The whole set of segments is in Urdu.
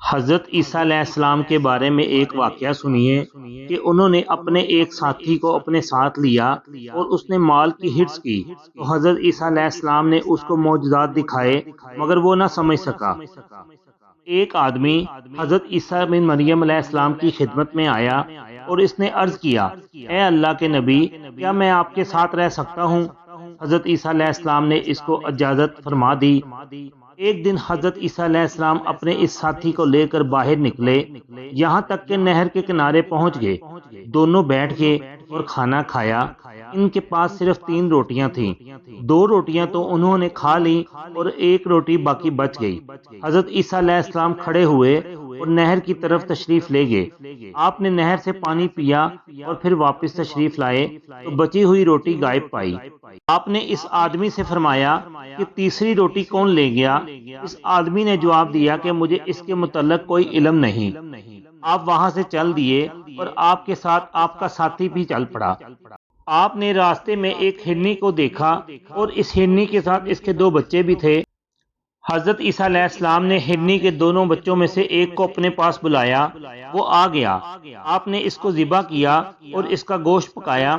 حضرت عیسیٰ علیہ السلام کے بارے میں ایک واقعہ سنیے کہ انہوں نے اپنے ایک ساتھی کو اپنے ساتھ لیا اور اس نے مال کی حرص کی تو حضرت عیسیٰ علیہ السلام نے اس کو معجزات دکھائے مگر وہ نہ سمجھ سکا۔ ایک آدمی حضرت عیسیٰ بن مریم علیہ السلام کی خدمت میں آیا اور اس نے عرض کیا، اے اللہ کے نبی، کیا میں آپ کے ساتھ رہ سکتا ہوں؟ حضرت عیسیٰ علیہ السلام نے اس کو اجازت فرما دی۔ ایک دن حضرت عیسیٰ علیہ السلام اپنے اس ساتھی کو لے کر باہر نکلے، یہاں تک کہ نہر کے کنارے پہنچ گئے۔ دونوں بیٹھ گئے اور کھانا کھایا۔ ان کے پاس صرف 3 روٹیاں تھیں، 2 روٹیاں تو انہوں نے کھا لی اور 1 روٹی باقی بچ گئی۔ حضرت عیسیٰ علیہ السلام کھڑے ہوئے اور نہر کی طرف تشریف لے گئے۔ آپ نے نہر سے پانی پیا اور پھر واپس تشریف لائے تو بچی ہوئی روٹی غائب پائی۔ آپ نے اس آدمی سے فرمایا کہ تیسری روٹی کون لے گیا؟ اس آدمی نے جواب دیا کہ مجھے اس کے متعلق کوئی علم نہیں۔ آپ وہاں سے چل دیے اور آپ کے ساتھ آپ کا ساتھی بھی چل پڑا۔ آپ نے راستے میں ایک ہرنی کو دیکھا اور اس ہرنی کے ساتھ اس کے 2 بچے بھی تھے۔ حضرت عیسیٰ علیہ السلام نے ہرنی کے دونوں بچوں میں سے ایک کو اپنے پاس بلایا، وہ آ گیا۔ آپ نے اس کو ذبح کیا اور اس کا گوشت پکایا۔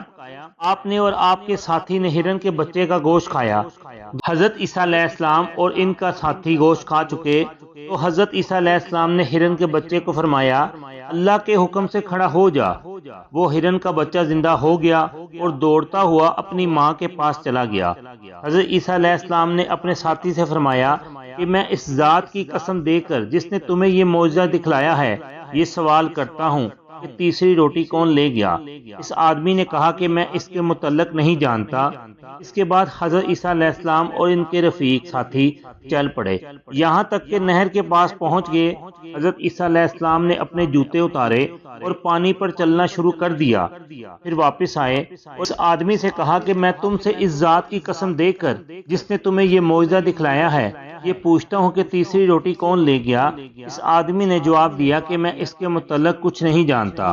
آپ نے اور آپ کے ساتھی نے ہرن کے بچے کا گوشت کھایا۔ حضرت عیسیٰ علیہ السلام اور ان کا ساتھی گوشت کھا چکے تو حضرت عیسیٰ علیہ السلام نے ہرن کے بچے کو فرمایا، اللہ کے حکم سے کھڑا ہو جا۔ وہ ہرن کا بچہ زندہ ہو گیا اور دوڑتا ہوا اپنی ماں کے پاس چلا گیا۔ حضرت عیسیٰ علیہ السلام نے اپنے ساتھی سے فرمایا کہ میں اس ذات کی قسم دے کر جس نے تمہیں یہ معجزہ دکھلایا ہے، یہ سوال کرتا ہوں کہ تیسری روٹی کون لے گیا؟ اس آدمی نے کہا کہ میں اس کے متعلق نہیں جانتا۔ اس کے بعد حضرت عیسیٰ علیہ السلام اور ان کے رفیق ساتھی چل پڑے، یہاں تک کہ نہر کے پاس پہنچ گئے۔ حضرت عیسیٰ علیہ السلام نے اپنے جوتے اتارے اور پانی پر چلنا شروع کر دیا، پھر واپس آئے اور اس آدمی سے کہا کہ میں تم سے اس ذات کی قسم دے کر جس نے تمہیں یہ معجزہ دکھلایا ہے یہ پوچھتا ہوں کہ تیسری روٹی کون لے گیا؟ اس آدمی نے جواب دیا کہ میں اس کے متعلق کچھ نہیں جانتا۔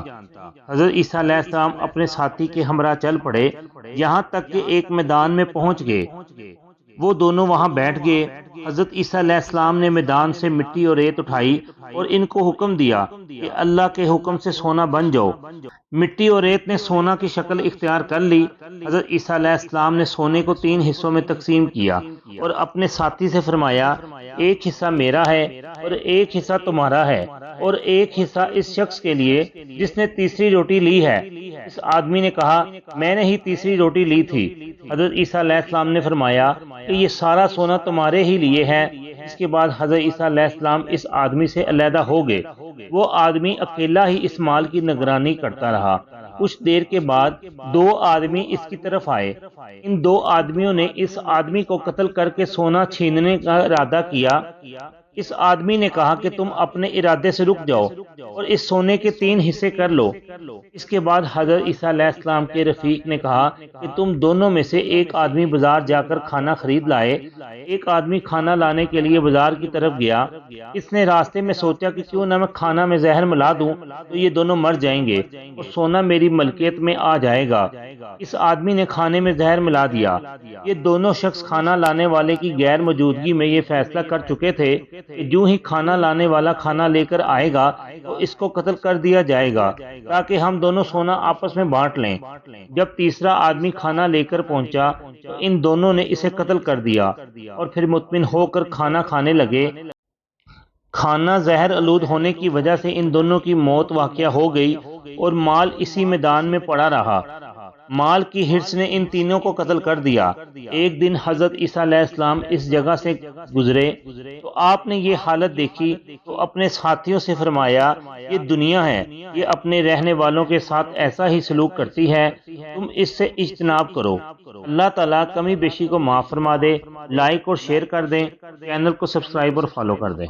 حضرت عیسیٰ علیہ السلام اپنے ساتھی کے ہمراہ چل پڑے، یہاں تک کہ ایک میدان میں پہنچ گئے۔ وہ دونوں وہاں بیٹھ گئے۔ حضرت عیسیٰ علیہ السلام نے میدان سے مٹی اور ریت اٹھائی اور ان کو حکم دیا کہ اللہ کے حکم سے سونا بن جاؤ۔ مٹی اور ریت نے سونا کی شکل اختیار کر لی۔ حضرت عیسیٰ علیہ السلام نے سونے کو 3 حصوں میں تقسیم کیا اور اپنے ساتھی سے فرمایا، ایک حصہ میرا ہے اور ایک حصہ تمہارا ہے اور ایک حصہ اس شخص کے لیے جس نے تیسری روٹی لی ہے۔ اس آدمی نے کہا، میں نے ہی تیسری روٹی لی تھی۔ حضرت عیسیٰ علیہ السلام نے فرمایا کہ یہ سارا سونا تمہارے ہی لیے ہے۔ اس کے بعد حضرت عیسیٰ علیہ السلام اس آدمی سے علیحدہ ہو گئے۔ وہ آدمی اکیلا ہی اس مال کی نگرانی کرتا رہا۔ کچھ دیر کے بعد 2 آدمی اس کی طرف آئے۔ ان 2 آدمیوں نے اس آدمی کو قتل کر کے سونا چھیننے کا ارادہ کیا۔ اس آدمی نے کہا کہ تم اپنے ارادے سے رک جاؤ اور اس سونے کے 3 حصے کر لو۔ اس کے بعد حضرت عیسیٰ علیہ السلام کے رفیق نے کہا کہ تم دونوں میں سے ایک آدمی بازار جا کر کھانا خرید لائے۔ ایک آدمی کھانا لانے کے لیے بازار کی طرف گیا۔ اس نے راستے میں سوچا کہ کیوں نہ میں کھانا میں زہر ملا دوں تو یہ دونوں مر جائیں گے اور سونا میری ملکیت میں آ جائے گا۔ اس آدمی نے کھانے میں زہر ملا دیا۔ یہ دونوں شخص کھانا لانے والے کی غیر موجودگی میں یہ فیصلہ کر چکے تھے کہ جو ہی کھانا لانے والا کھانا لے کر آئے گا تو اس کو قتل کر دیا جائے گا تاکہ ہم دونوں سونا آپس میں بانٹ لیں۔ جب تیسرا آدمی کھانا لے کر پہنچا تو ان دونوں نے اسے قتل کر دیا اور پھر مطمئن ہو کر کھانا کھانے لگے۔ کھانا زہر آلود ہونے کی وجہ سے ان دونوں کی موت واقع ہو گئی اور مال اسی میدان میں پڑا رہا۔ مال کی حرص نے ان تینوں کو قتل کر دیا۔ ایک دن حضرت عیسیٰ علیہ السلام اس جگہ سے گزرے تو آپ نے یہ حالت دیکھی تو اپنے ساتھیوں سے فرمایا، یہ دنیا ہے، یہ اپنے رہنے والوں کے ساتھ ایسا ہی سلوک کرتی ہے، تم اس سے اجتناب کرو۔ اللہ تعالیٰ کمی بیشی کو معاف فرما دے۔ لائک اور شیئر کر دیں، چینل کو سبسکرائب اور فالو کر دیں۔